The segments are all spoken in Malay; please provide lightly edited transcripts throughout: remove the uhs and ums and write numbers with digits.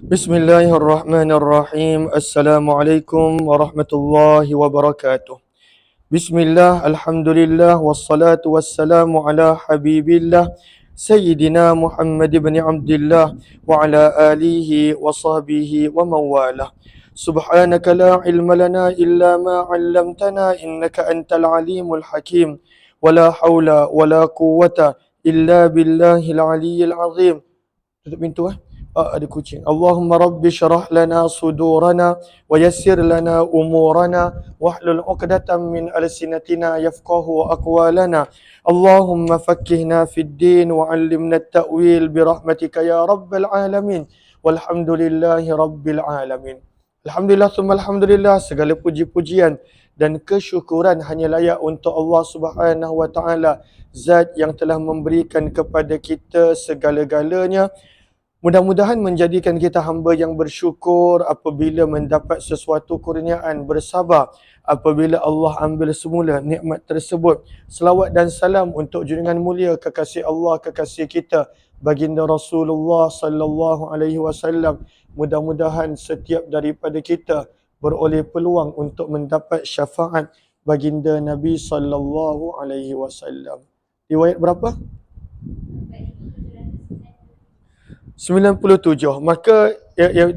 Bismillahirrahmanirrahim. Assalamualaikum warahmatullahi wabarakatuh. Bismillah, alhamdulillah, wassalatu wassalamu ala habibillah Sayyidina Muhammad ibn Abdullah wa ala alihi wa sahbihi wa mawalah. Subhanaka la ilma lana illa ma 'allamtana innaka antal alimul hakim. Wa la hawla wa la quwwata illa billahil aliyyil azim. Tutup pintu ada kucing. Allahumma rabbi syarah lana sudurana wa yassir lana umurana wahlul 'uqdatam min alsinatina yafqahu aqwalana. Allahumma fakkihna fid din wa 'allimna at-ta'wil bi rahmatika ya rabbal alamin. Walhamdulillahi rabbil alamin. Alhamdulillah summa alhamdulillah, segala puji-pujian dan kesyukuran hanya layak untuk Allah Subhanahu wa taala, zat yang telah memberikan kepada kita segala-galanya. Mudah-mudahan menjadikan kita hamba yang bersyukur apabila mendapat sesuatu kurniaan, bersabar apabila Allah ambil semula nikmat tersebut. Selawat dan salam untuk junjungan mulia kekasih Allah, kekasih kita, baginda Rasulullah sallallahu alaihi wasallam. Mudah-mudahan setiap daripada kita beroleh peluang untuk mendapat syafaat baginda Nabi sallallahu alaihi wasallam. Riwayat berapa? 97. Maka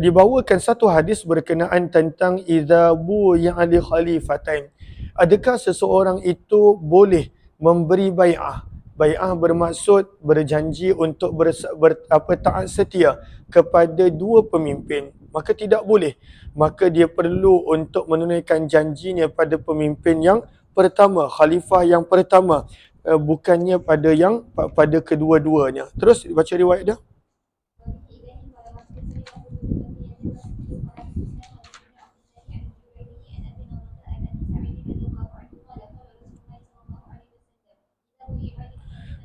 dibawakan satu hadis berkenaan tentang idza bu'i'a li khalifatain. Adakah seseorang itu boleh memberi bai'ah? Bai'ah bermaksud berjanji untuk taat setia kepada dua pemimpin. Maka tidak boleh. Maka dia perlu untuk menunaikan janjinya pada pemimpin yang pertama, khalifah yang pertama, bukannya pada kedua-duanya. Terus baca riwayat dia.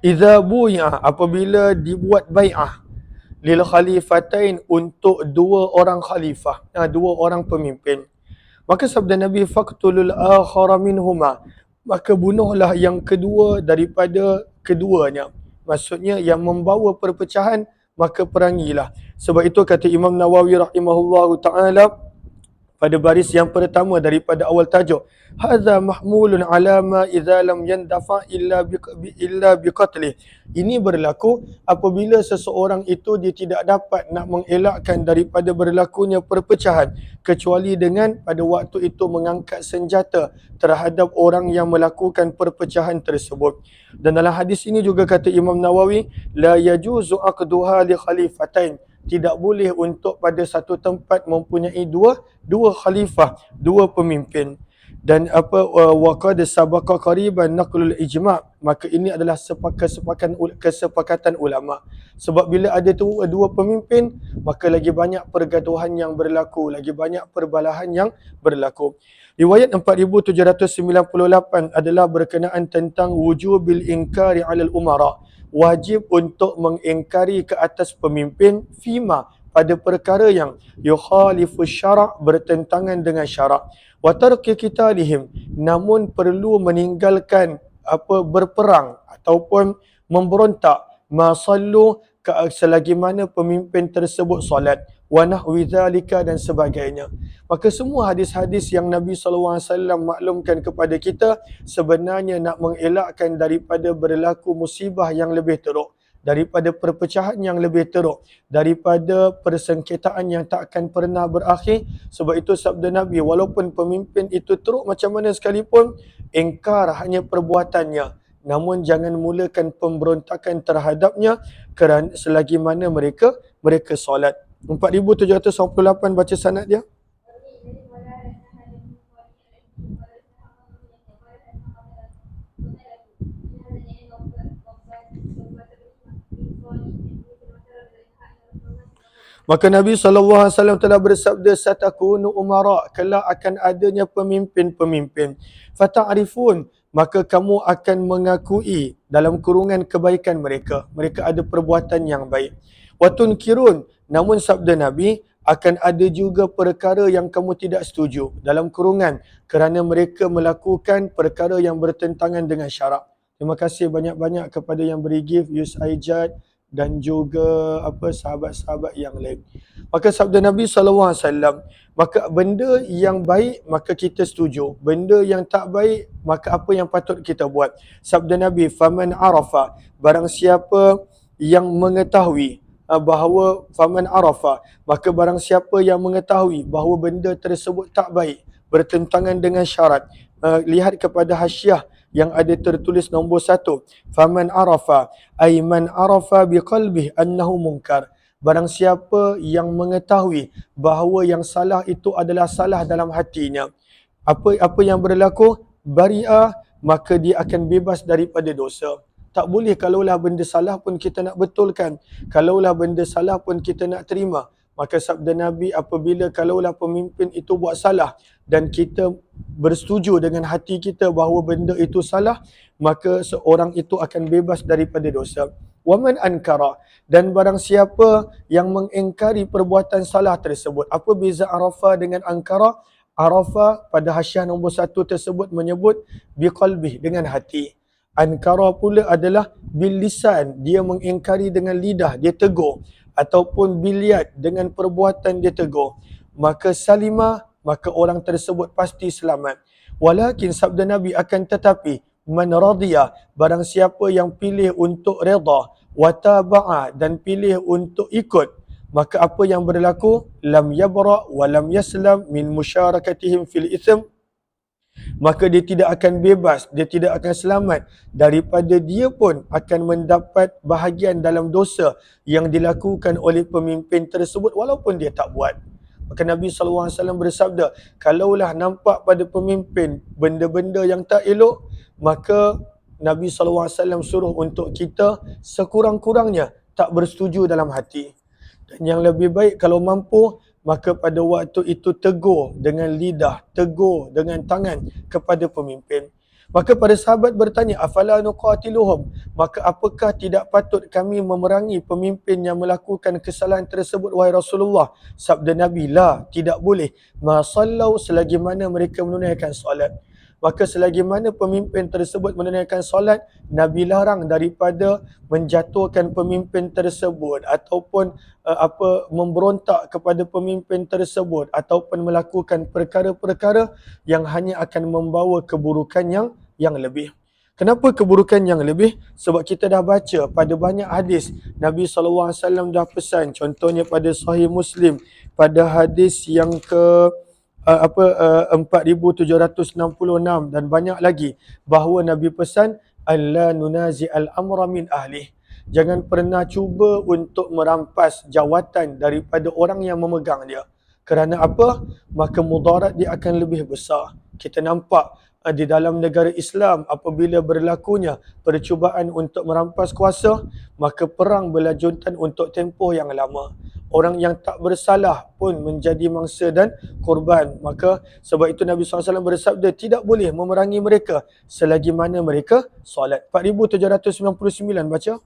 Idza bu'i'a, apabila dibuat bai'ah lil khalifatain, untuk dua orang khalifah, dua orang pemimpin. Maka sabda Nabi, faqtulul akhara minhuma, maka bunuhlah yang kedua daripada keduanya. Maksudnya yang membawa perpecahan, maka perangilah. Sebab itu kata Imam Nawawi rahimahullahu taala pada baris yang pertama daripada awal tajuk, hadza mahmulun ala ma idza lam yandafa illa biqatlih. Ini berlaku apabila seseorang itu dia tidak dapat nak mengelakkan daripada berlakunya perpecahan kecuali dengan pada waktu itu mengangkat senjata terhadap orang yang melakukan perpecahan tersebut. Dan dalam hadis ini juga kata Imam Nawawi, la yajuzu aqduha li khalifatain, tidak boleh untuk pada satu tempat mempunyai dua khalifah, dua pemimpin. Dan waqad sabaqa qariban naqlul ijma', maka ini adalah kesepakatan ulama. Sebab bila ada dua pemimpin, maka lagi banyak pergaduhan yang berlaku, lagi banyak perbalahan yang berlaku. Riwayat 4798 adalah berkenaan tentang wujubil inkari 'alal umara, wajib untuk mengingkari ke atas pemimpin, fima, pada perkara yang yukhalifu syara', bertentangan dengan syarak, wa tarki qitalihim, namun perlu meninggalkan berperang ataupun memberontak, ma sallu, selagi mana pemimpin tersebut solat, wa nahwi dzalika, dan sebagainya. Maka semua hadis-hadis yang Nabi SAW maklumkan kepada kita sebenarnya nak mengelakkan daripada berlaku musibah yang lebih teruk, daripada perpecahan yang lebih teruk, daripada persengketaan yang tak akan pernah berakhir. Sebab itu sabda Nabi, walaupun pemimpin itu teruk macam mana sekalipun, ingkar hanya perbuatannya, namun jangan mulakan pemberontakan terhadapnya kerana selagi mana mereka solat. 4798 baca sanad dia. Maka Nabi SAW telah bersabda, satakunu umara, kelak akan adanya pemimpin-pemimpin. Fata'rifun, maka kamu akan mengakui dalam kurungan kebaikan mereka. Mereka ada perbuatan yang baik. Watunkirun, namun sabda Nabi, akan ada juga perkara yang kamu tidak setuju, dalam kurungan kerana mereka melakukan perkara yang bertentangan dengan syarak. Terima kasih banyak-banyak kepada yang beri gift, Yus Aijat dan juga sahabat-sahabat yang lain. Maka sabda Nabi SAW, maka benda yang baik maka kita setuju, benda yang tak baik maka apa yang patut kita buat. Sabda Nabi, faman arafa, barang siapa yang mengetahui bahawa faman arafa, maka barang siapa yang mengetahui bahawa benda tersebut tak baik, bertentangan dengan syarat, lihat kepada hasyiah yang ada tertulis nombor 1, faman arafa ay man arafa biqalbih annahu munkar, barang siapa yang mengetahui bahawa yang salah itu adalah salah dalam hatinya, apa yang berlaku, bari'ah, maka dia akan bebas daripada dosa. Tak boleh kalaulah benda salah pun kita nak betulkan, kalaulah benda salah pun kita nak terima. Maka sabda Nabi, apabila kalaulah pemimpin itu buat salah dan kita bersetuju dengan hati kita bahawa benda itu salah, maka seorang itu akan bebas daripada dosa. Waman ankara, dan barang siapa yang mengingkari perbuatan salah tersebut. Apa beza arafa dengan ankara? Arafa pada hasyiah nombor 1 tersebut menyebut biqalbih, dengan hati. Ankara pula adalah bil lisan, dia mengingkari dengan lidah, dia tegur, ataupun bil yad, dengan perbuatan dia tegur. Maka salimah, maka orang tersebut pasti selamat. Walakin sabda Nabi, akan tetapi, man radiyah, barang siapa yang pilih untuk redha, wataba'a, dan pilih untuk ikut, maka apa yang berlaku, lam yabra wa lam yaslam min musyarakatihim fil itham, maka dia tidak akan bebas, dia tidak akan selamat daripada dia pun akan mendapat bahagian dalam dosa yang dilakukan oleh pemimpin tersebut walaupun dia tak buat. Maka Nabi SAW bersabda, kalaulah nampak pada pemimpin benda-benda yang tak elok, maka Nabi SAW suruh untuk kita sekurang-kurangnya tak bersetuju dalam hati. Dan yang lebih baik kalau mampu, maka pada waktu itu tegur dengan lidah, tegur dengan tangan kepada pemimpin. Maka para sahabat bertanya, afala nuqatiluhum, maka apakah tidak patut kami memerangi pemimpin yang melakukan kesalahan tersebut wahai Rasulullah? Sabda Nabi, la, tidak boleh, ma sallau, selagi mana mereka menunaikan solat. Maka selagi mana pemimpin tersebut menunaikan solat, Nabi larang daripada menjatuhkan pemimpin tersebut ataupun memberontak kepada pemimpin tersebut ataupun melakukan perkara-perkara yang hanya akan membawa keburukan yang lebih. Kenapa keburukan yang lebih? Sebab kita dah baca pada banyak hadis Nabi SAW dah pesan, contohnya pada Sahih Muslim pada hadis yang 4766 dan banyak lagi, bahawa Nabi pesan alla nunazi al-amra min ahli. Jangan pernah cuba untuk merampas jawatan daripada orang yang memegang dia. Kerana apa? Maka mudarat dia akan lebih besar. Kita nampak di dalam negara Islam apabila berlakunya percubaan untuk merampas kuasa, maka perang berlanjutan untuk tempoh yang lama. Orang yang tak bersalah pun menjadi mangsa dan korban. Maka sebab itu Nabi SAW bersabda, tidak boleh memerangi mereka selagi mana mereka solat. 4799 baca.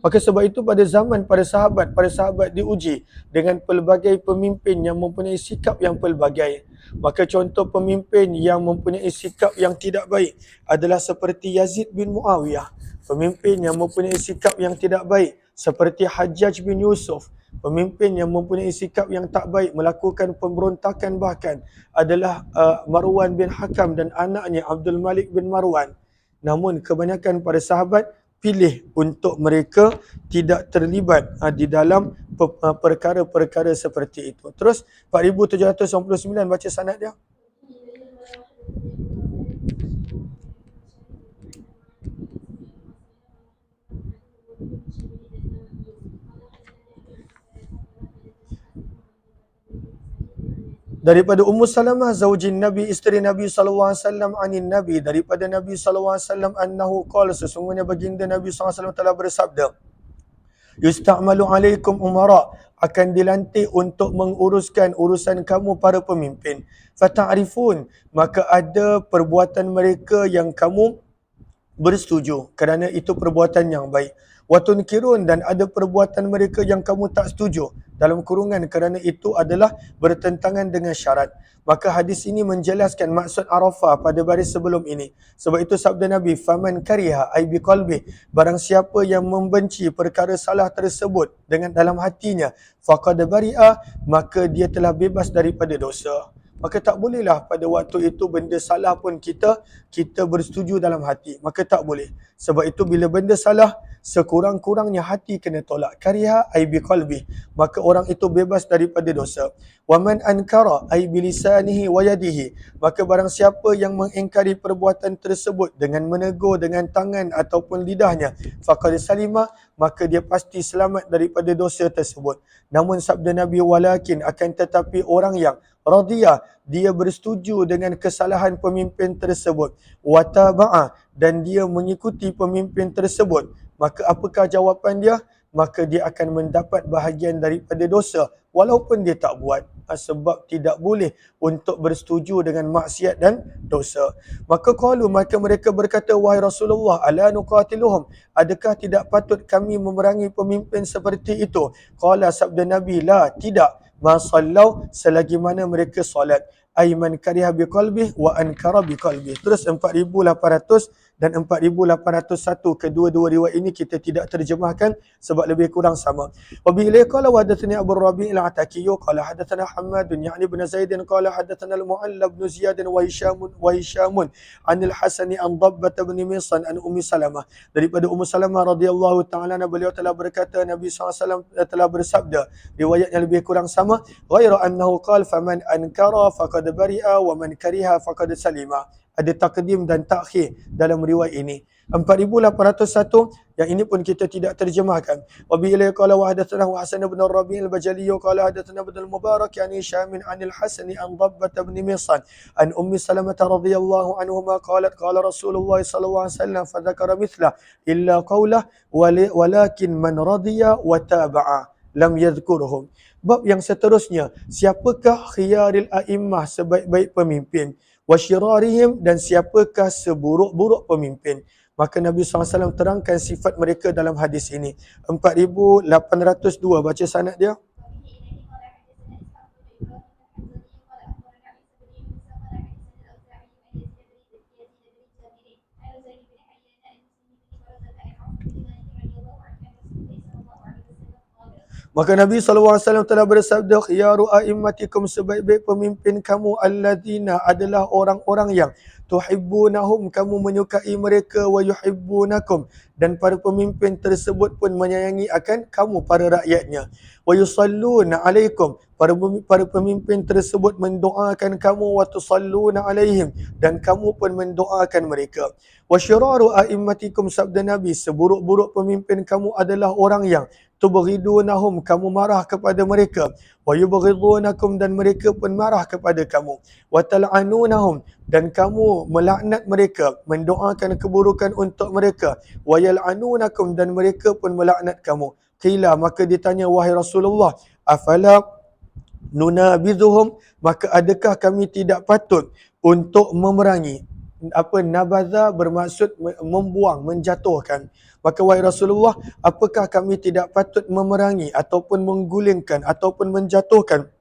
Maka sebab itu pada zaman para sahabat diuji dengan pelbagai pemimpin yang mempunyai sikap yang pelbagai. Maka contoh pemimpin yang mempunyai sikap yang tidak baik adalah seperti Yazid bin Muawiyah. Pemimpin yang mempunyai sikap yang tidak baik seperti Hajjaj bin Yusuf. Pemimpin yang mempunyai sikap yang tak baik, melakukan pemberontakan bahkan, adalah Marwan bin Hakam dan anaknya Abdul Malik bin Marwan. Namun kebanyakan para sahabat pilih untuk mereka tidak terlibat di dalam perkara-perkara seperti itu. Terus 4799 baca sanad dia. Daripada Ummu Salamah zaujin Nabi, isteri Nabi SAW, anin Nabi, daripada Nabi SAW, annahu qala, sesungguhnya baginda Nabi SAW telah bersabda, yusta'malu alaikum umara, akan dilantik untuk menguruskan urusan kamu para pemimpin. Fata'rifun, maka ada perbuatan mereka yang kamu bersetuju kerana itu perbuatan yang baik. Wa tunkirun, dan ada perbuatan mereka yang kamu tak setuju dalam kurungan kerana itu adalah bertentangan dengan syarat. Maka hadis ini menjelaskan maksud Arafah pada baris sebelum ini. Sebab itu sabda Nabi, faman kariha ay biqalbi, barang siapa yang membenci perkara salah tersebut dengan dalam hatinya, faqad bari'a, maka dia telah bebas daripada dosa. Maka tak bolehlah pada waktu itu benda salah pun kita bersetuju dalam hati. Maka tak boleh. Sebab itu bila benda salah, sekurang-kurangnya hati kena tolak. Kariha ay biqalbi, maka orang itu bebas daripada dosa. Wa man ankara ay bilisanihi wa yadihi, maka barang siapa yang mengingkari perbuatan tersebut dengan menegur dengan tangan ataupun lidahnya, faqad salima, maka dia pasti selamat daripada dosa tersebut. Namun sabda Nabi, walakin, akan tetapi orang yang radiyah, dia bersetuju dengan kesalahan pemimpin tersebut, wataba'a, dan dia mengikuti pemimpin tersebut, maka apakah jawapan dia? Maka dia akan mendapat bahagian daripada dosa walaupun dia tak buat. Sebab tidak boleh untuk bersetuju dengan maksiat dan dosa. Maka mereka berkata, wahai Rasulullah, ala nuqatiluhum, adakah tidak patut kami memerangi pemimpin seperti itu? Qala, sabda Nabi, la, tidak, ma sallau, selagi mana mereka solat. Ayman kariha biqalbih wa ankara biqalbih. Terus 4800 dan 4801, kedua-dua riwayat ini kita tidak terjemahkan sebab lebih kurang sama. Wa bi ilay qala wa hadatsani Abu Rabi' al-Ataki qala hadatsana Hammad ya'ni ibn Zaid qala hadatsana al-Mu'alla ibn Ziyad wa Hisham an al-Hasan an Dabbah ibn Misan an Ummi Salamah, daripada Ummu Salamah radhiyallahu ta'ala anha, beliau telah berkata Nabi SAW telah bersabda, riwayat yang lebih kurang sama, ghaira annahu qala faman ankara faqad bari'a wa man kariha faqad salima. Ada takdim dan takhir dalam riwayat ini. 4801 yang ini pun kita tidak terjemahkan. Wa bi ilay qala wa hadatsana Hasan ibn Rabi' al-Bajali qala hadatsana Ibn al-Mubarak yani Hisham an al-Hasan an Dabbah ibn Misan an Ummi Salamah radhiyallahu anhuma qalat qala Rasulullah sallallahu alaihi wasallam fa dzakara mithla illa qawlah walakin man radiya wa taba'a lam yadhkurhum. Bab yang seterusnya, siapakah khiyaril a'immah, sebaik-baik pemimpin, wa syirarihim, dan siapakah seburuk-buruk pemimpin. Maka Nabi SAW terangkan sifat mereka dalam hadis ini. 4802, baca sanad dia. Maka Nabi SAW telah bersabda, khiyaru a'immatikum, sebaik-baik pemimpin kamu, alladzina, adalah orang-orang yang tuhibbunahum, kamu menyukai mereka, wa yuhibbunakum, dan para pemimpin tersebut pun menyayangi akan kamu, para rakyatnya, wa yusalluna alaikum, para pemimpin tersebut mendoakan kamu, wa tusalluna alaihim, dan kamu pun mendoakan mereka. Wa syiraru a'immatikum, sabda Nabi, seburuk-buruk pemimpin kamu adalah orang yang tubghidunahum, kamu marah kepada mereka, wa yubghidunakum, dan mereka pun marah kepada kamu, wa tal'anunahum, dan kamu melaknat mereka, mendoakan keburukan untuk mereka, wa yal'anunakum, dan mereka pun melaknat kamu. Qila, maka ditanya, wahai Rasulullah, afala nunabidhuhum, maka adakah kami tidak patut untuk memerangi? Nabaza bermaksud membuang, menjatuhkan. Maka wahai Rasulullah, apakah kami tidak patut memerangi ataupun menggulingkan ataupun menjatuhkan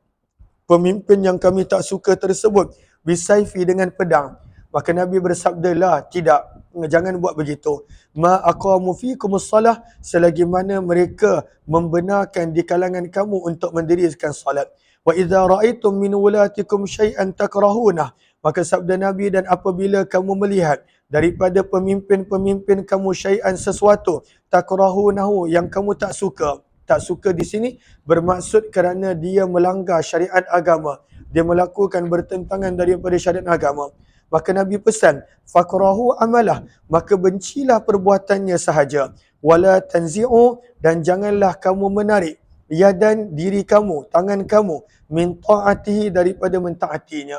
pemimpin yang kami tak suka tersebut bisayfi, dengan pedang? Maka Nabi bersabda, la, tidak, jangan buat begitu. Ma aqamu fikumus salah, selagi mana mereka membenarkan di kalangan kamu untuk mendirikan salat. Wa idza ra'aitum min wulatikum syai'an takrahunah, maka sabda Nabi, dan apabila kamu melihat daripada pemimpin-pemimpin kamu syai'an, sesuatu, takrahunahu, yang kamu tak suka. Tak suka di sini bermaksud kerana dia melanggar syariat agama, dia melakukan bertentangan daripada syariat agama. Maka Nabi pesan, fakrahu amalah, maka bencilah perbuatannya sahaja. Wala tanzi'u, dan janganlah kamu menarik yadan, diri kamu, tangan kamu, min ta'atihi, daripada mentaatinya.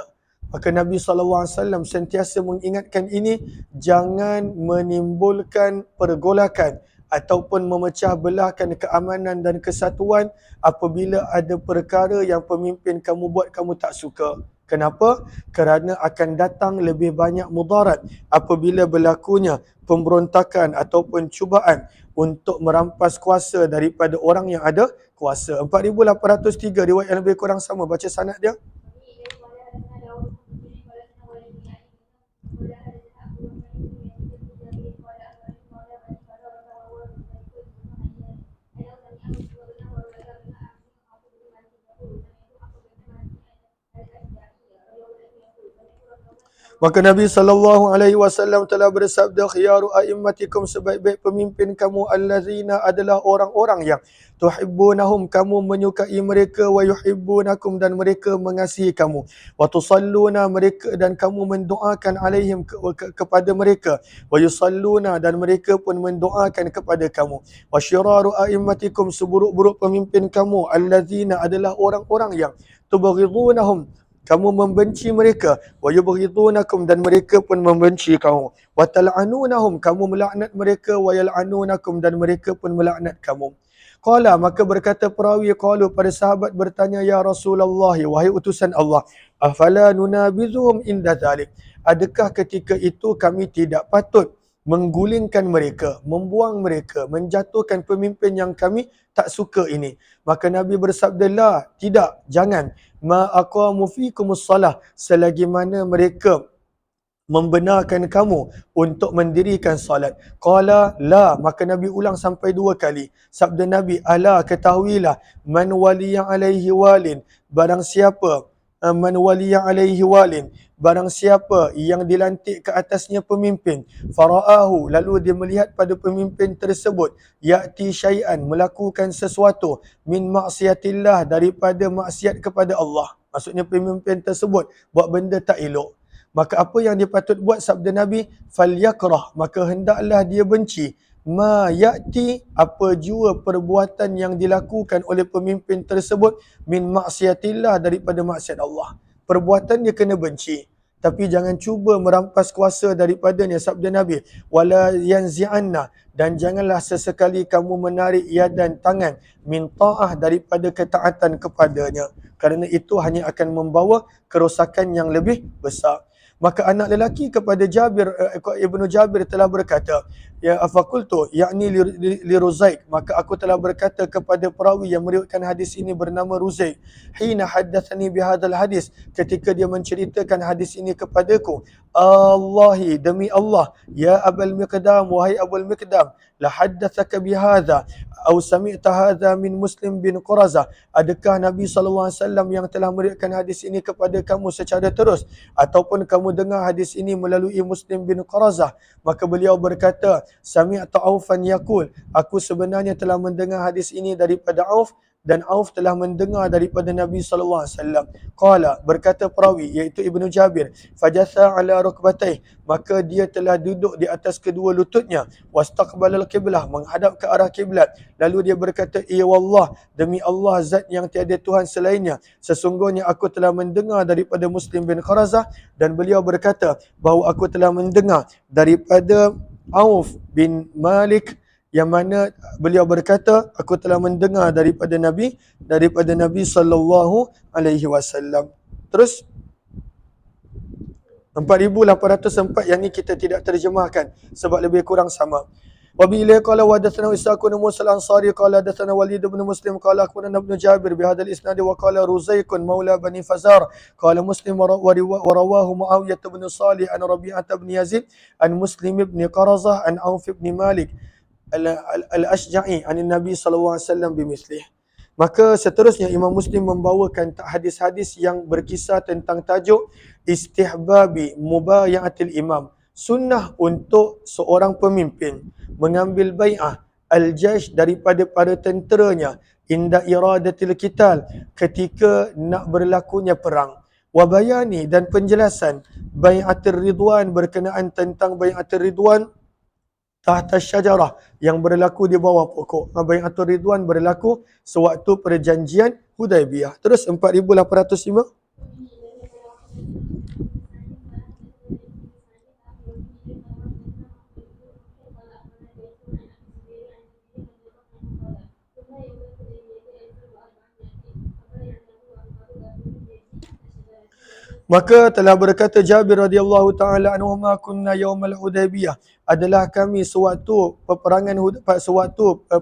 Maka Nabi SAW sentiasa mengingatkan ini, jangan menimbulkan pergolakan ataupun memecah belahkan keamanan dan kesatuan apabila ada perkara yang pemimpin kamu buat kamu tak suka. Kenapa? Kerana akan datang lebih banyak mudarat apabila berlakunya pemberontakan ataupun cubaan untuk merampas kuasa daripada orang yang ada kuasa. 4803 riwayat yang lebih kurang sama. Baca sanad dia. Maka Nabi SAW telah bersabda, khiyaru a'immatikum, sebaik-baik pemimpin kamu, allazina adalah orang-orang yang tuhibbunahum, kamu menyukai mereka, wa yuhibbunakum, dan mereka mengasihi kamu, wa tusalluna, mereka dan kamu mendoakan alaihim, kepada mereka, wa yusalluna, dan mereka pun mendoakan kepada kamu, wa syiraru a'immatikum, seburuk-buruk pemimpin kamu, allazina adalah orang-orang yang tubaghidunahum, kamu membenci mereka, wa yubghidunakum, dan mereka pun membenci kamu, wa tal'anunahum, kamu melaknat mereka, wa yal'anunakum, dan mereka pun melaknat kamu. Qala, maka berkata perawi, qalu, pada sahabat bertanya, ya Rasulullah, wahai utusan Allah, afala nunabizuhum inda dhalik, adakah ketika itu kami tidak patut menggulingkan mereka, membuang mereka, menjatuhkan pemimpin yang kami tak suka ini? Maka Nabi bersabda, la, tidak, jangan, ma aqamu fikumus salah, selagi mana mereka membenarkan kamu untuk mendirikan salat. Qala la, maka Nabi ulang sampai 2 kali. Sabda Nabi, ala, ketahuilah, man waliya alaihi walin, barang siapa man waliya alaihi walin, barang siapa yang dilantik ke atasnya pemimpin, faraahu, lalu dia melihat pada pemimpin tersebut, ya'ti syai'an, melakukan sesuatu, min maksiatillah, daripada maksiat kepada Allah. Maksudnya pemimpin tersebut buat benda tak elok. Maka apa yang dia patut buat, sabda Nabi, falyakrah, maka hendaklah dia benci, ma ya'ti, apa jua perbuatan yang dilakukan oleh pemimpin tersebut, min maksiatillah, daripada maksiat Allah. Perbuatan dia kena benci, tapi jangan cuba merampas kuasa daripadanya, sabda Nabi, wala yanzi'anna, dan janganlah sesekali kamu menarik yadan, tangan, min ta'ah, daripada ketaatan kepadanya, kerana itu hanya akan membawa kerosakan yang lebih besar. Maka anak lelaki kepada Jabir, Ibnu Jabir telah berkata, ya afaqultu, yakni li Ruzaik, maka aku telah berkata kepada perawi yang meriwayatkan hadis ini bernama Ruzaik, hina haddatsani bihadzal hadis, ketika dia menceritakan hadis ini kepadaku, Allahi, demi Allah, ya Abul Miqdam, wahai Abul Miqdam, la haddatsaka bihadza au sami'ta hadza min Muslim bin Qurazah, adakah Nabi SAW yang telah meriwayatkan hadis ini kepada kamu secara terus, ataupun kamu dengar hadis ini melalui Muslim bin Qurazah? Maka beliau berkata, sami'tu Aufan yaqul, aku sebenarnya telah mendengar hadis ini daripada Auf, dan Auf telah mendengar daripada Nabi SAW. Qala, berkata perawi, iaitu Ibnu Jabir, fajatha ala rukbatayh, maka dia telah duduk di atas kedua lututnya, wastaqbalal qiblah, menghadap ke arah kiblat, lalu dia berkata, ya wallah, demi Allah, zat yang tiada Tuhan selainnya, sesungguhnya aku telah mendengar daripada Muslim bin Kharazah, dan beliau berkata bahawa aku telah mendengar daripada Auf bin Malik, yang mana beliau berkata, aku telah mendengar daripada Nabi sallallahu alaihi wasallam. Terus 4804 yang ni kita tidak terjemahkan sebab lebih kurang sama. Wa bi ilay qala wa hadatsana Ishaq bin Musa al-Ansari qala hadatsana Walid bin Muslim qala akhbarana Ibnu Jabir bi hadzal isnad wa qala Ruzaik maula Bani Fazar qala Muslim wa rawahu Muawiyah bin Salih an Rabi'ah bin Yazid an Muslim bin Qarazah an Auf bin Malik al-Ashja'i an Nabi sallallahu alaihi wasallam bimislih. Maka seterusnya Imam Muslim membawakan hadis-hadis yang berkisah tentang tajuk istihbabi mubayatil imam, sunnah untuk seorang pemimpin mengambil bai'ah al-jaysh daripada para tenteranya, inda iradatil qital, ketika nak berlakunya perang, wa bayani, dan penjelasan bai'atul ridwan, berkenaan tentang bai'atul ridwan tahta syajarah, yang berlaku di bawah pokok. Bai'atul ridwan berlaku sewaktu perjanjian Hudaibiyah. Terus 4805. Maka telah berkata Jabir radhiyallahu taala anhu, ma kunna yaumal Hudaybiyah, adalah kami sewaktu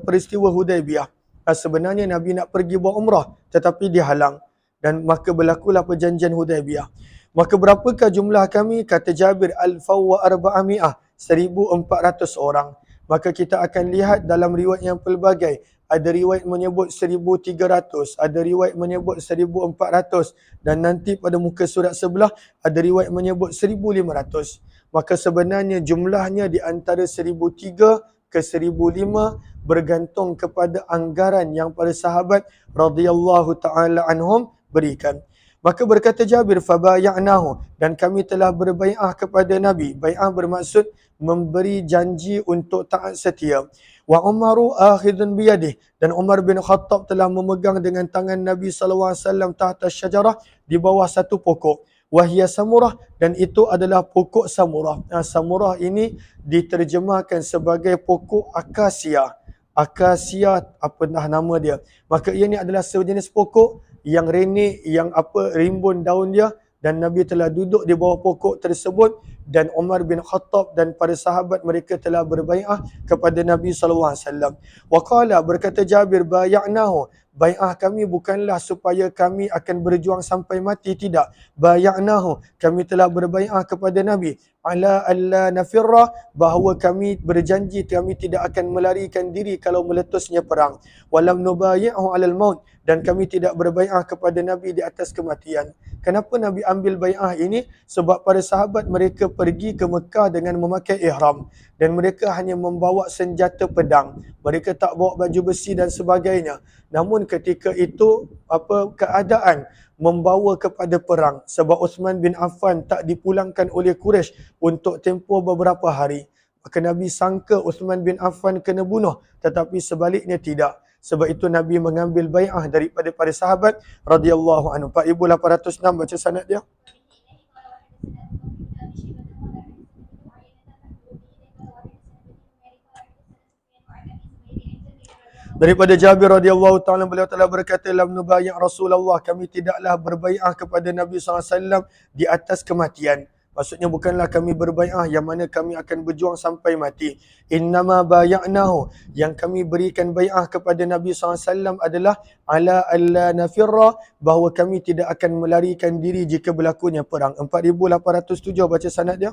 peristiwa Hudaybiyah. Sebenarnya Nabi nak pergi buat umrah tetapi dihalang, dan maka berlakulah perjanjian Hudaybiyah. Maka berapakah jumlah kami? Kata Jabir, alfa wa arba'ami'ah, 1,400 orang. Maka kita akan lihat dalam riwayat yang pelbagai. Ada riwayat menyebut 1,300, ada riwayat menyebut 1,400, dan nanti pada muka surat sebelah ada riwayat menyebut 1,500. Maka sebenarnya jumlahnya di antara 1,003 ke 1,005, bergantung kepada anggaran yang para sahabat radhiyallahu taala anhum berikan. Maka berkata Jabir, fabaya'nahu, dan kami telah berbai'ah kepada Nabi. Bai'ah bermaksud memberi janji untuk taat setia. Wa Umaru akhidun biyadih, dan Umar bin Khattab telah memegang dengan tangan Nabi SAW tahta syajarah, di bawah satu pokok. Wahia samurah, dan itu adalah pokok samurah. Samurah ini diterjemahkan sebagai pokok akasia. Akasia, apa dah nama dia. Maka ia ni adalah sejenis pokok yang renek, yang rimbun daun dia, dan Nabi telah duduk di bawah pokok tersebut, dan Umar bin Khattab dan para sahabat mereka telah berbai'ah kepada Nabi SAW. Waqala, berkata Jabir, baya'nahu, bai'ah kami bukanlah supaya kami akan berjuang sampai mati, tidak. Baya'nahu, kami telah berbai'ah kepada Nabi ala alla nafirra, bahawa kami berjanji kami tidak akan melarikan diri kalau meletusnya perang. Walam nubayi'hu alal maut, dan kami tidak berbai'ah kepada Nabi di atas kematian. Kenapa Nabi ambil bai'ah ini? Sebab para sahabat mereka pergi ke Mekah dengan memakai ihram, dan mereka hanya membawa senjata pedang. Mereka tak bawa baju besi dan sebagainya. Namun ketika itu keadaan membawa kepada perang, sebab Uthman bin Affan tak dipulangkan oleh Quraisy untuk tempoh beberapa hari. Maka Nabi sangka Uthman bin Affan kena bunuh, tetapi sebaliknya tidak. Sebab itu Nabi mengambil bai'ah daripada para sahabat radhiyallahu anhu. 4,806 baca sanad dia. Daripada Jabir radhiyallahu ta'ala, beliau telah berkata, lam nubayyi' Rasulullah, kami tidaklah berbai'ah kepada Nabi SAW di atas kematian. Maksudnya bukanlah kami berbai'ah yang mana kami akan berjuang sampai mati. Innama baya'nahu, yang kami berikan bai'ah kepada Nabi SAW adalah ala alla nafirra, bahawa kami tidak akan melarikan diri jika berlakunya perang. 4,807 baca sanad dia.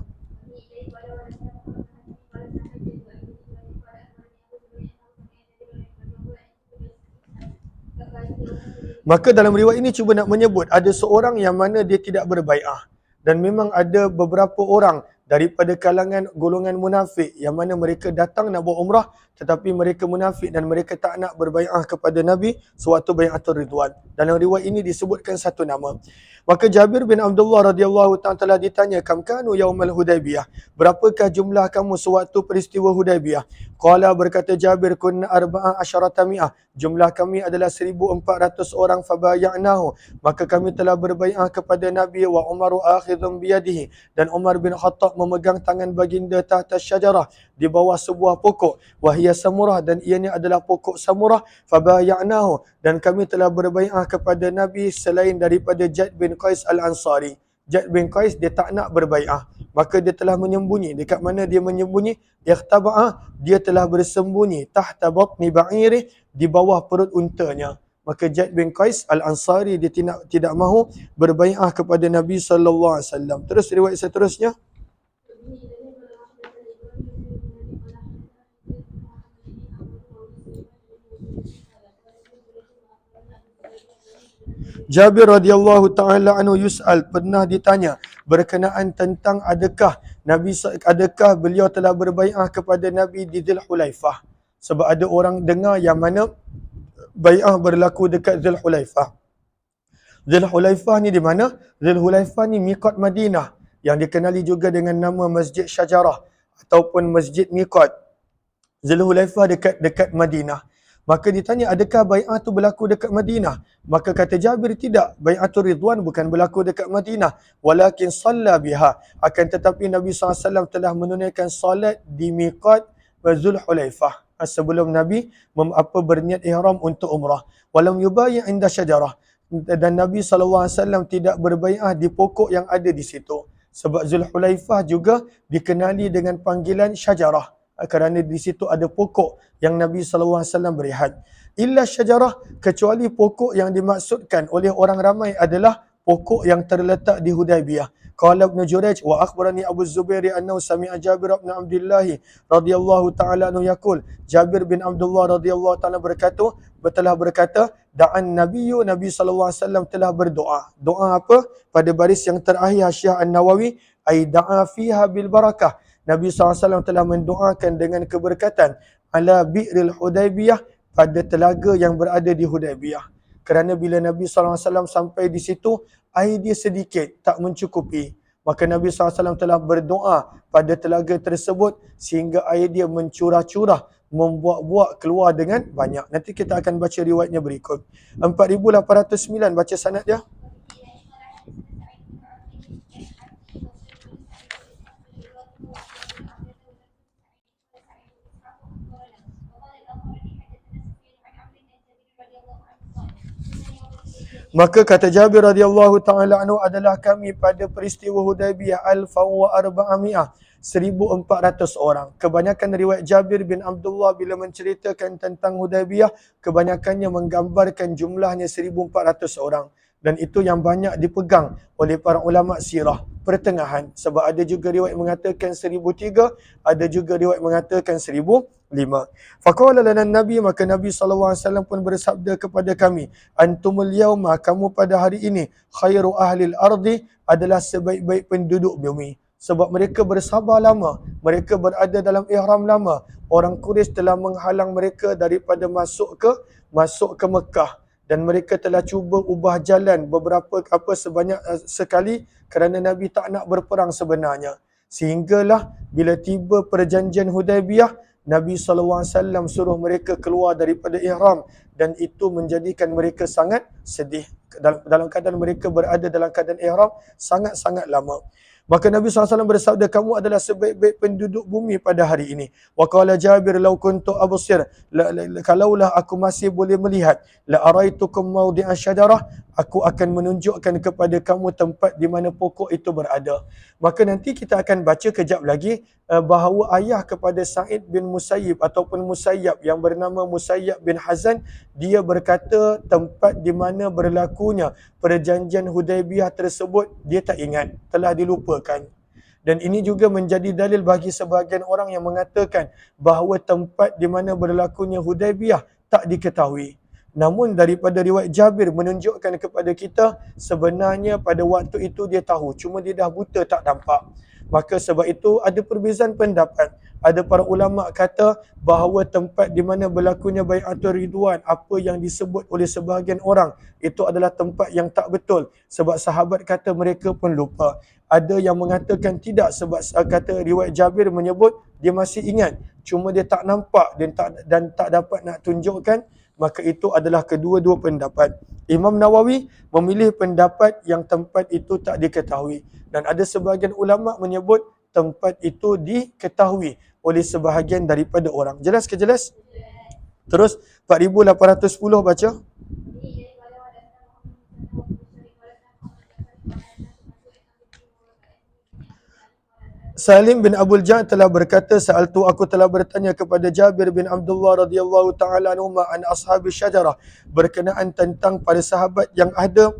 Maka dalam riwayat ini cuba nak menyebut ada seorang yang mana dia tidak berbai'ah, dan memang ada beberapa orang daripada kalangan golongan munafik yang mana mereka datang nak buat umrah tetapi mereka munafik dan mereka tak nak berbai'ah kepada Nabi sewaktu bai'atul ridwan. Dalam riwayat ini disebutkan satu nama. Maka Jabir bin Abdullah radhiyallahu ta'ala telah ditanya, kam kanu yaumal Hudaybiyah, berapakah jumlah kamu sewaktu peristiwa Hudaybiyah? Qala, berkata Jabir, kunna arba'a asyarata mi'ah, jumlah kami adalah 1,400 orang. Fabaya'nahu, maka kami telah berbai'ah kepada Nabi. Wa Umaru akhidhum biyadihi, dan Umar bin Khattab memegang tangan baginda tahta syajarah, di bawah sebuah pokok. Wahia samurah, dan ianya adalah pokok samurah. Fabaya'nahu, dan kami telah berbai'ah kepada Nabi selain daripada Jad bin Qais al-Ansari. Jad bin Qais dia tak nak berbai'ah, maka dia telah menyembunyi. Dekat mana dia menyembunyi? Ikhtaba'a, dia telah bersembunyi tahta batni ba'iri, di bawah perut untanya. Maka Jad bin Qais al-Ansari dia tidak mahu berbai'ah kepada Nabi sallallahu alaihi wasallam. Terus riwayat seterusnya. Jabir radhiyallahu ta'ala anhu yus'al, pernah ditanya berkenaan tentang adakah beliau telah berbai'ah kepada Nabi di Dhul Hulaifah. Sebab ada orang dengar yang mana bai'ah berlaku dekat Dhul Hulaifah. Dhul Hulaifah ni di mana? Dhul Hulaifah ni miqat Madinah, yang dikenali juga dengan nama Masjid Syajarah ataupun Masjid Miqat. Dhul Hulaifah dekat Madinah. Maka ditanya, adakah bai'ah tu berlaku dekat Madinah? Maka kata Jabir, tidak. Bai'atul Ridwan bukan berlaku dekat Madinah. Walakin salla biha. Akan tetapi Nabi SAW telah menunaikan salat di miqat Dhul Hulaifah sebelum Nabi berniat ihram untuk umrah. Walam yubayi' inda syajarah. dan Nabi SAW tidak berbai'ah di pokok yang ada di situ. Sebab Zulhulaifah juga dikenali dengan panggilan syajarah, kerana di situ ada pokok yang Nabi SAW berehat. Illa syajarah, kecuali pokok yang dimaksudkan oleh orang ramai adalah pokok yang terletak di Hudaybiyah. Qala Ibn Jurayj wa akhbarani Abu Zubair annahu sami'a Jabir bin Abdullah radhiyallahu ta'ala anhu yaqul, Jabir bin Abdullah radhiyallahu ta'ala telah berkata, da'an nabiyyu, Nabi SAW telah berdoa. Doa apa? Pada baris yang terakhir Syiah An-Nawawi, ay da'a fiha bil barakah. Nabi SAW telah mendoakan dengan keberkatan ala bi'ril Hudaybiyah, pada telaga yang berada di Hudaybiyah. Kerana bila Nabi SAW sampai di situ, air dia sedikit, tak mencukupi. Maka Nabi SAW telah berdoa pada telaga tersebut sehingga air dia mencurah-curah, membuak-buak keluar dengan banyak. Nanti kita akan baca riwayatnya berikut. 4809 baca sanad dia. Maka kata Jabir radhiyallahu ta'ala anhu, adalah kami pada peristiwa Hudaybiyah alfan wa arba'ami'ah, 1,400 orang. Kebanyakan riwayat Jabir bin Abdullah bila menceritakan tentang Hudaybiyah, kebanyakannya menggambarkan jumlahnya 1,400 orang. Dan itu yang banyak dipegang oleh para ulama sirah pertengahan. Sebab ada juga riwayat mengatakan 1,003, ada juga riwayat mengatakan 1,005. Faqala lana Nabi, maka Nabi SAW pun bersabda kepada kami, antumul yauma, kamu pada hari ini, khairu ahlil ardi, adalah sebaik-baik penduduk bumi. Sebab mereka bersabar lama, mereka berada dalam ihram lama. Orang Quraisy telah menghalang mereka daripada masuk ke Mekah. Dan mereka telah cuba ubah jalan beberapa sebanyak sekali kerana Nabi tak nak berperang sebenarnya. Sehinggalah bila tiba perjanjian Hudaybiyah, Nabi SAW suruh mereka keluar daripada ihram, dan itu menjadikan mereka sangat sedih. Dalam keadaan mereka berada dalam keadaan ihram sangat-sangat lama. Maka Nabi SAW bersabda, kamu adalah sebaik-baik penduduk bumi pada hari ini. Wa qala Jabir, law kuntu absir, kalaulah aku masih boleh melihat, la araitukum mawdi'a syajarah, aku akan menunjukkan kepada kamu tempat di mana pokok itu berada. Maka nanti kita akan baca kejap lagi bahawa ayah kepada Sa'id bin Musayyib ataupun Musayyab yang bernama Musayyab bin Hazan, dia berkata tempat di mana berlakunya perjanjian Hudaybiyah tersebut dia tak ingat, telah dilupakan. Dan ini juga menjadi dalil bagi sebahagian orang yang mengatakan bahawa tempat di mana berlakunya Hudaybiyah tak diketahui. Namun daripada riwayat Jabir menunjukkan kepada kita sebenarnya pada waktu itu dia tahu, cuma dia dah buta tak nampak. Maka sebab itu ada perbezaan pendapat. Ada para ulama kata bahawa tempat di mana berlakunya Bai'atul Ridwan, apa yang disebut oleh sebahagian orang, itu adalah tempat yang tak betul. Sebab sahabat kata mereka pun lupa. Ada yang mengatakan tidak, sebab kata riwayat Jabir menyebut dia masih ingat, cuma dia tak nampak dan tak dapat nak tunjukkan. Maka itu adalah kedua-dua pendapat. Imam Nawawi memilih pendapat yang tempat itu tak diketahui. Dan ada sebahagian ulama menyebut tempat itu diketahui oleh sebahagian daripada orang. Jelas ke jelas? Terus 4810 baca. Salim bin Abdul Ja'ad telah berkata, sa'altu, aku telah bertanya kepada Jabir bin Abdullah radhiyallahu ta'ala anhuma an ashabi syajarah, berkenaan tentang pada sahabat yang ada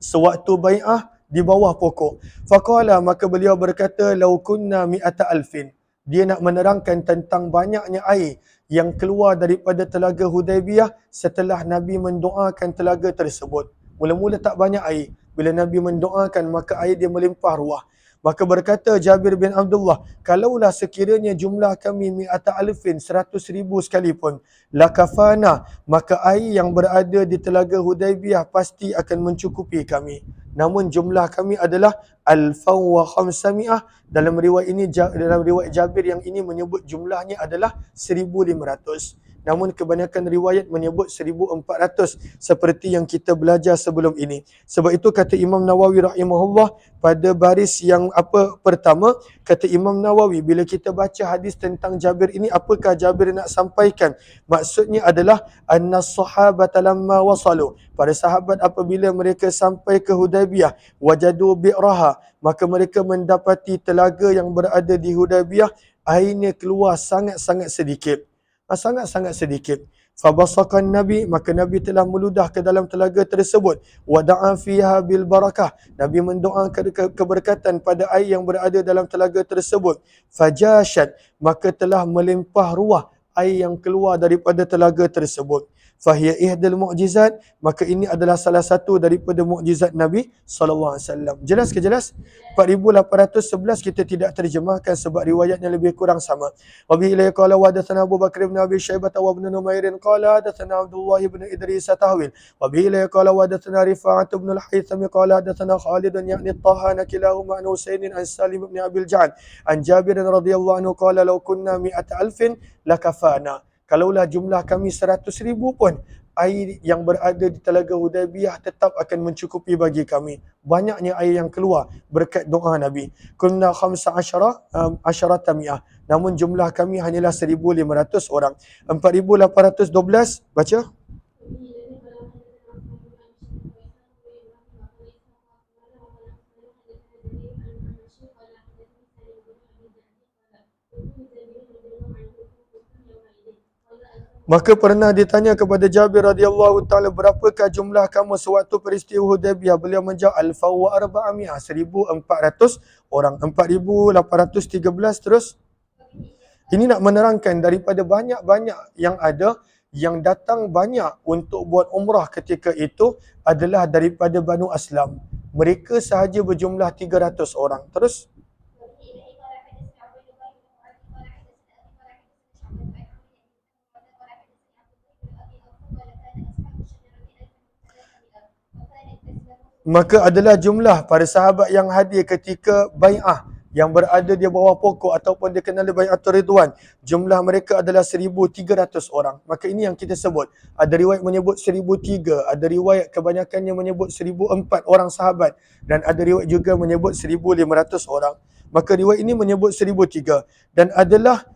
sewaktu bai'ah di bawah pokok. Faqala, maka beliau berkata, law kunna mi'ata alfin. Dia nak menerangkan tentang banyaknya air yang keluar daripada telaga Hudaybiyah setelah Nabi mendoakan telaga tersebut. Mula-mula tak banyak air. Bila Nabi mendoakan, maka air dia melimpah ruah. Maka berkata Jabir bin Abdullah, kalaulah sekiranya jumlah kami mi'ata alfin, 100,000 sekalipun, lakafana, maka air yang berada di telaga Hudaybiyah pasti akan mencukupi kami. Namun jumlah kami adalah alfan wa khamsami'ah. Dalam riwayat Jabir yang ini menyebut jumlahnya adalah 1,500. namun kebanyakan riwayat menyebut 1400 seperti yang kita belajar sebelum ini. Sebab itu kata Imam Nawawi rahimahullah pada baris yang pertama, kata Imam Nawawi, bila kita baca hadis tentang Jabir ini, apakah Jabir nak sampaikan? Maksudnya adalah annas sahabata lamma wasalu, para sahabat apabila mereka sampai ke Hudaybiyah, wajadu bi'raha, maka mereka mendapati telaga yang berada di Hudaybiyah, airnya keluar sangat-sangat sedikit. Sangat-sangat sedikit. Fabasakan Nabi, maka Nabi telah meludah ke dalam telaga tersebut. Wada'a fiha bil barakah, Nabi mendoakan keberkatan pada air yang berada dalam telaga tersebut. Fajashat, maka telah melimpah ruah air yang keluar daripada telaga tersebut. Fahiya ihdal mu'jizat, maka ini adalah salah satu daripada mukjizat Nabi SAW. Jelas ke jelas? 4811 kita tidak terjemahkan sebab riwayatnya lebih kurang sama. Wa bihi la qala wa hadatsana Abu Bakar bin Abi Syaibah wa ibn Numair qala hadatsana Abdullah bin Idris tahwil. Wa bihi la qala wa hadatsana Rifa'ah bin al-Haytham qala hadatsana Khalid ya'ni at-Tahana kilahuma an Husain an Salim bin Abi al-Ja'd an Jabir radhiyallahu anhu qala law kunna 100,000 lakafana. Kalaulah jumlah kami 100,000 pun, air yang berada di Telaga Hudaybiyah tetap akan mencukupi bagi kami. Banyaknya air yang keluar berkat doa Nabi. Kunna 15 mi'ah. Namun jumlah kami hanyalah 1,500 orang. 4,812, baca. Maka pernah ditanya kepada Jabir radhiyallahu taala, berapakah jumlah kamu sewaktu peristiwa Hudaybiyah? Beliau menjawab, alfa wa arba'ami'ah, 1,400 orang. 4,813 terus. Ini nak menerangkan daripada banyak-banyak yang ada, yang datang banyak untuk buat umrah ketika itu adalah daripada Banu Aslam. Mereka sahaja berjumlah 300 orang. Terus. Maka adalah jumlah para sahabat yang hadir ketika bai'ah yang berada di bawah pokok ataupun dikenali bai'atul Ridwan. Jumlah mereka adalah 1,300 orang. Maka ini yang kita sebut. Ada riwayat menyebut 1,003, ada riwayat kebanyakannya menyebut 1,004 orang sahabat dan ada riwayat juga menyebut 1,500 orang. Maka riwayat ini menyebut 1,003 dan adalah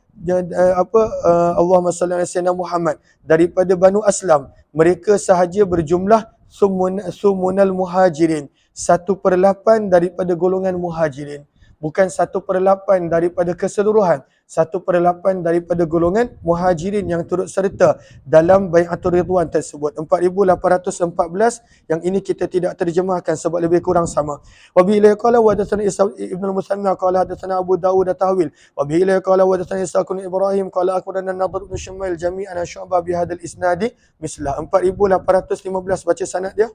Allahumma salli ala sayyidina Muhammad daripada Banu Aslam. Mereka sahaja berjumlah sumunal muhajirin, 1/8 daripada golongan muhajirin. Bukan 1/8 daripada keseluruhan, 1/8 daripada golongan muhajirin yang turut serta dalam bai'atul Ridwan tersebut. 4,814 yang ini kita tidak terjemahkan sebab lebih kurang sama. Wa bihi la qala wa hadatsana Ibn al-Musanna qala hadatsana Abu Dawud tahwil. Wa bihi la qala wa hadatsana Isa bin Ibrahim qala akhbarana Nadhr bin Shumail jami'an Syu'bah bi hadzal isnadi mislah. 4,815 baca sanad dia.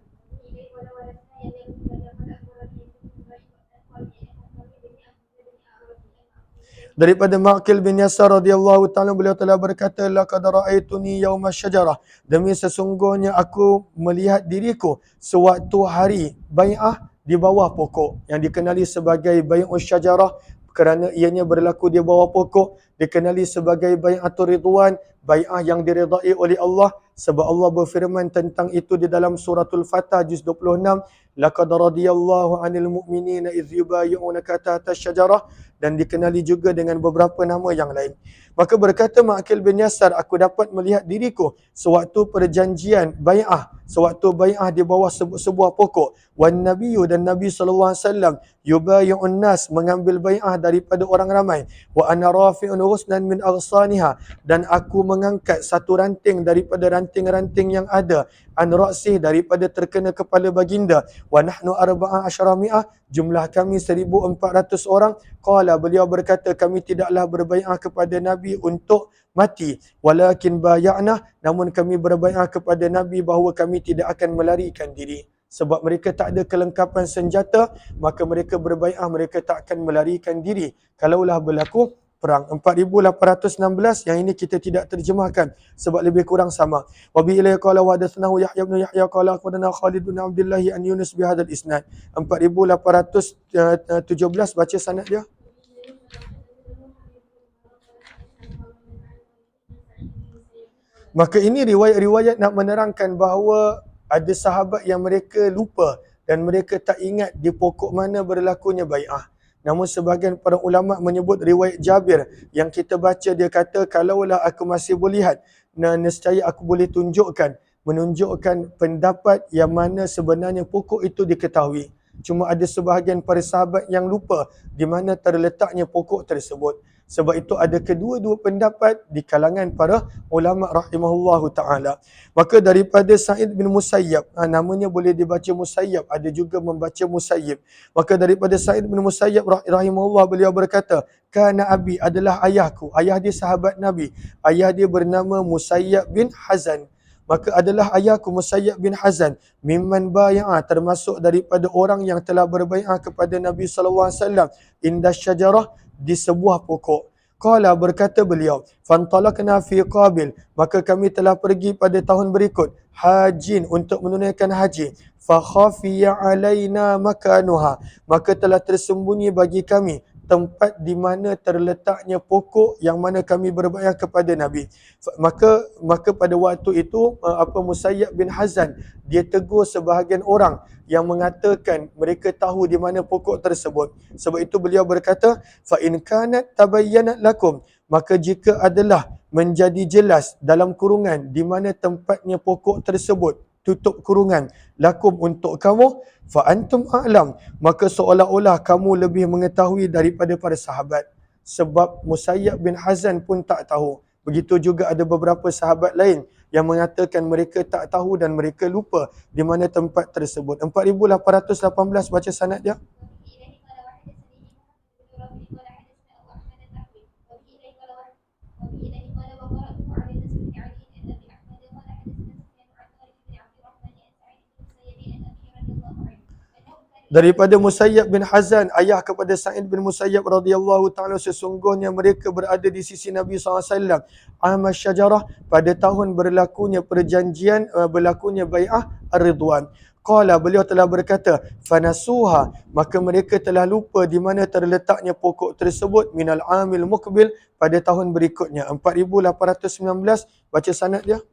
Daripada Ma'qil bin Yasar radhiyallahu ta'ala, beliau telah berkata, laqad ra'aituni yauma syajarah, demi sesungguhnya aku melihat diriku sewaktu hari bai'ah di bawah pokok yang dikenali sebagai bai'us syajarah kerana ianya berlaku di bawah pokok, dikenali sebagai bai'atul Ridwan, bai'ah yang diredai oleh Allah sebab Allah berfirman tentang itu di dalam suratul Fatah juz 26, laqad radiyallahu 'anil mu'minina idz yubayyi'unaka tahta syajarah, dan dikenali juga dengan beberapa nama yang lain. Maka berkata Ma'qil bin Yasar, aku dapat melihat diriku sewaktu perjanjian bai'ah, sewaktu bai'ah di bawah sebuah pokok. Wan nabiyyu, dan Nabi SAW yubayyi'un nas, mengambil bai'ah daripada orang ramai. Wa ana rafi'un husnan min aghsaniha, dan aku mengangkat satu ranting daripada ranting-ranting yang ada, an ra'sih, daripada terkena kepala baginda. Wa nahnu 14 jumlah kami 1,400 orang. Qala, beliau berkata, kami tidaklah berbai'ah kepada Nabi untuk mati, walakin bay'ana, namun kami berbai'ah kepada Nabi bahawa kami tidak akan melarikan diri. Sebab mereka tak ada kelengkapan senjata, maka mereka berbai'ah, mereka tak akan melarikan diri kalaulah berlaku perang. 4,816 yang ini kita tidak terjemahkan sebab lebih kurang sama. Wa bi ilaihi qala wa hadatsanahu Yahya bin Yahya qala akhbarana Khalid bin Abdullah an Yunus bi hadzal isnad. 4,817 baca sanad dia. Maka ini riwayat-riwayat nak menerangkan bahawa ada sahabat yang mereka lupa dan mereka tak ingat di pokok mana berlakunya bai'ah. Namun sebahagian para ulama menyebut riwayat Jabir yang kita baca, dia kata, kalaulah aku masih boleh lihat, nescaya aku boleh menunjukkan pendapat yang mana sebenarnya pokok itu diketahui. Cuma ada sebahagian para sahabat yang lupa di mana terletaknya pokok tersebut. Sebab itu ada kedua-dua pendapat di kalangan para ulama rahimahullahu ta'ala. Maka daripada Sa'id bin Musayyab, namanya boleh dibaca Musayyab, ada juga membaca Musayyib. Maka daripada Sa'id bin Musayyab rahimahullah, beliau berkata, kana abi, adalah ayahku. Ayah dia sahabat Nabi. Ayah dia bernama Musayyab bin Hazan. Maka adalah ayahku Musayyab bin Hazan mimman bay'ah, termasuk daripada orang yang telah berbai'ah kepada Nabi sallallahu alaihi wasallam inda syajarah, di sebuah pokok. Qala, berkata beliau, fantalaqna fi qabil, maka kami telah pergi pada tahun berikut, hajin, untuk menunaikan haji. Fa khafiya alaina makanuha, maka telah tersembunyi bagi kami tempat di mana terletaknya pokok yang mana kami berbaiat kepada Nabi. Maka pada waktu itu Musayyab bin Hazan, dia tegur sebahagian orang yang mengatakan mereka tahu di mana pokok tersebut. Sebab itu beliau berkata, fa in kanat tabayyanat lakum, maka jika adalah menjadi jelas dalam kurungan di mana tempatnya pokok tersebut, tutup kurungan, lakum, untuk kamu, fa antum a'lam, maka seolah-olah kamu lebih mengetahui daripada para sahabat. Sebab Musayyab bin Hazan pun tak tahu. Begitu juga ada beberapa sahabat lain yang mengatakan mereka tak tahu dan mereka lupa di mana tempat tersebut. 4818 baca sanad dia. Daripada Musayyab bin Hazan, ayah kepada Sa'id bin Musayyab radhiyallahu ta'ala, sesungguhnya mereka berada di sisi Nabi SAW Ahmad Syajarah, pada tahun berlakunya perjanjian, berlakunya bai'ah Ar-Ridwan. Qala, beliau telah berkata, fanasuha, maka mereka telah lupa di mana terletaknya pokok tersebut, minal amil mukbil, pada tahun berikutnya. 4819 baca sanad dia.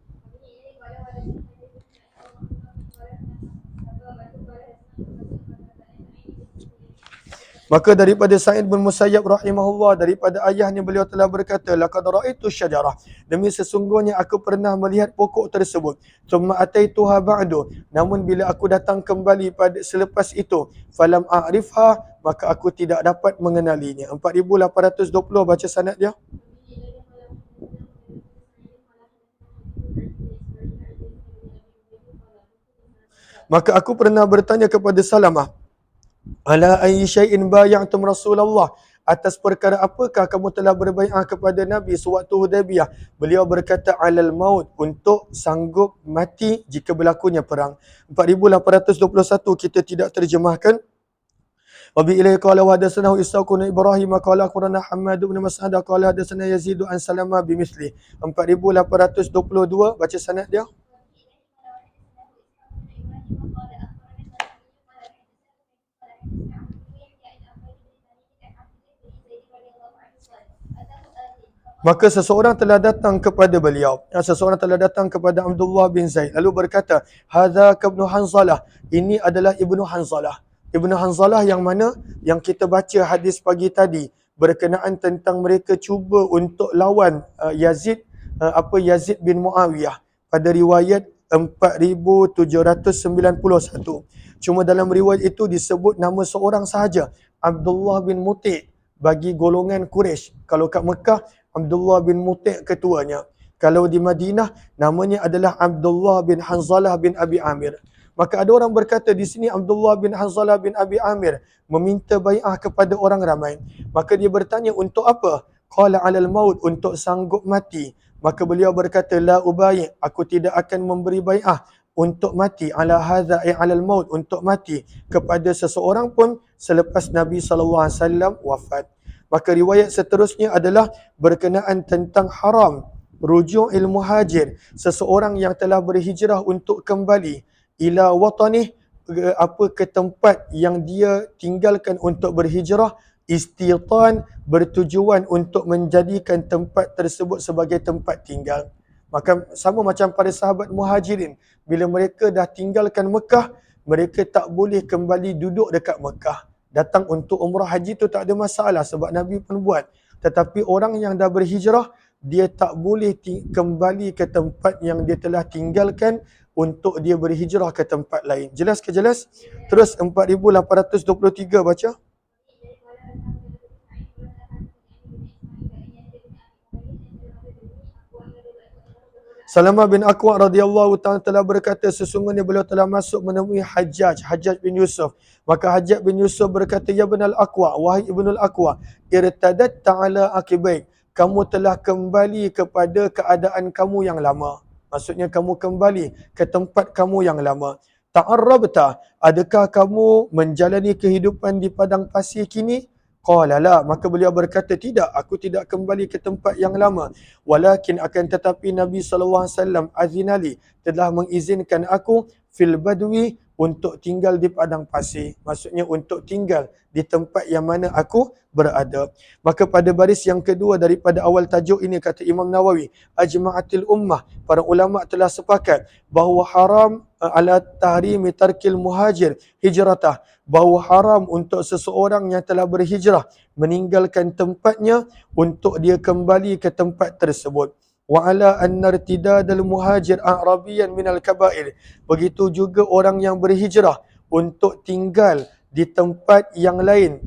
Maka daripada Sa'id bin Musayyab rahimahullah, daripada ayahnya, beliau telah berkata, laqad ra'aitu syajarah, demi sesungguhnya aku pernah melihat pokok tersebut. Thumma ataituha ba'du, namun bila aku datang kembali pada selepas itu, falam a'rifha, maka aku tidak dapat mengenalinya. 4820 baca sanad dia. Maka aku pernah bertanya kepada Salamah, ala ayyi syai'in bay'atum Rasulullah, atas perkara apakah kamu telah berbai'ah kepada Nabi sewaktu Hudaybiyah? Beliau berkata, alal maut, untuk sanggup mati jika berlakunya perang. 4821 kita tidak terjemahkan. Wa bi ilaihi qala wa hadatsanahu Ishaq bin Ibrahim qala akhbarana Hammad bin Mas'ad qala hadatsana Yazid an Salama bimithli. 4822 baca sanad dia. Maka seseorang telah datang kepada beliau. Seseorang telah datang kepada Abdullah bin Zaid lalu berkata, hadza ibnu Hanzalah, ini adalah Ibnu Hanzalah. Ibnu Hanzalah yang mana yang kita baca hadis pagi tadi berkenaan tentang mereka cuba untuk lawan Yazid bin Muawiyah pada riwayat 4791. Cuma dalam riwayat itu disebut nama seorang sahaja, Abdullah bin Muti' bagi golongan Quraisy. Kalau kat Mekah, Abdullah bin Muti' ketuanya. Kalau di Madinah, namanya adalah Abdullah bin Hanzalah bin Abi Amir. Maka ada orang berkata di sini Abdullah bin Hanzalah bin Abi Amir meminta bai'ah kepada orang ramai. Maka dia bertanya, untuk apa? Qala alal maut, untuk sanggup mati. Maka beliau berkata, la ubai', aku tidak akan memberi bai'ah untuk mati, ala hadza alal maut, untuk mati kepada seseorang pun selepas Nabi SAW wafat. Maka riwayat seterusnya adalah berkenaan tentang haram ruju'il muhajir, seseorang yang telah berhijrah untuk kembali ila watanih, ke tempat yang dia tinggalkan untuk berhijrah, istitan, bertujuan untuk menjadikan tempat tersebut sebagai tempat tinggal. Maka sama macam para sahabat Muhajirin, bila mereka dah tinggalkan Mekah, mereka tak boleh kembali duduk dekat Mekah. Datang untuk umrah haji tu tak ada masalah sebab Nabi pun buat. Tetapi orang yang dah berhijrah, dia tak boleh kembali ke tempat yang dia telah tinggalkan untuk dia berhijrah ke tempat lain. Jelas ke jelas? Terus 4823 baca. Salamah bin Aqwa radhiyallahu ta'ala telah berkata, sesungguhnya beliau telah masuk menemui Hajjaj bin Yusuf. Maka Hajjaj bin Yusuf berkata, ya ibnul Aqwa, wahai ibnul Aqwa, irtadat ta'ala akibaik, kamu telah kembali kepada keadaan kamu yang lama. Maksudnya kamu kembali ke tempat kamu yang lama. Ta'arrabta, adakah kamu menjalani kehidupan di padang pasir kini? Qala la, maka beliau berkata, tidak, aku tidak kembali ke tempat yang lama. Walakin akan tetapi Nabi SAW azinali, telah mengizinkan aku fil badwi, untuk tinggal di padang pasir. Maksudnya untuk tinggal di tempat yang mana aku berada. Maka pada baris yang kedua daripada awal tajuk ini, kata Imam Nawawi, ajma'atil ummah, para ulama telah sepakat bahawa haram ala tahrimi tarkil muhajir hijratah, bahawa haram untuk seseorang yang telah berhijrah meninggalkan tempatnya untuk dia kembali ke tempat tersebut. Wa ala anna irtidadal muhajir a'rabiyan minal kabair, begitu juga orang yang berhijrah untuk tinggal di tempat yang lain,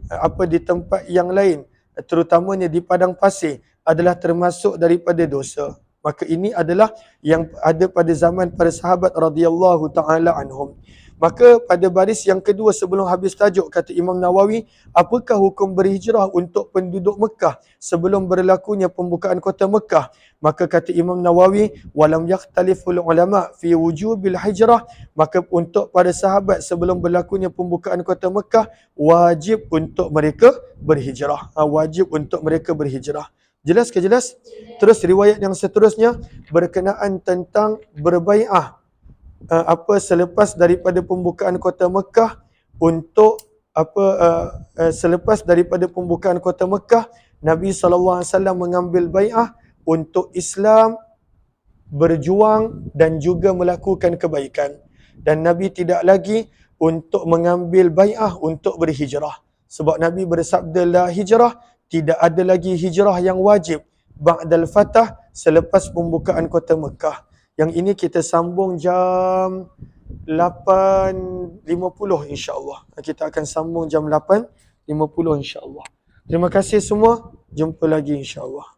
di tempat yang lain, terutamanya di padang pasir, adalah termasuk daripada dosa. Maka ini adalah yang ada pada zaman para sahabat radhiyallahu taala anhum. Maka pada baris yang kedua sebelum habis tajuk, kata Imam Nawawi, apakah hukum berhijrah untuk penduduk Mekah sebelum berlakunya pembukaan kota Mekah? Maka kata Imam Nawawi, walam yakhtaliful ulama fi wujubil hijrah, maka untuk para sahabat sebelum berlakunya pembukaan kota Mekah, wajib untuk mereka berhijrah. Wajib untuk mereka berhijrah. Jelas ke jelas? Terus riwayat yang seterusnya berkenaan tentang berbai'ah selepas daripada pembukaan kota Mekah untuk selepas daripada pembukaan kota Mekah, Nabi SAW mengambil bai'ah untuk Islam, berjuang dan juga melakukan kebaikan. Dan Nabi tidak lagi untuk mengambil bai'ah untuk berhijrah. Sebab Nabi bersabda, la hijrah, tidak ada lagi hijrah yang wajib ba'dal fatah, selepas pembukaan kota Mekah. Yang ini kita sambung jam 8.50 insya-Allah. Kita akan sambung jam 8.50 insya-Allah. Terima kasih semua. Jumpa lagi insya-Allah.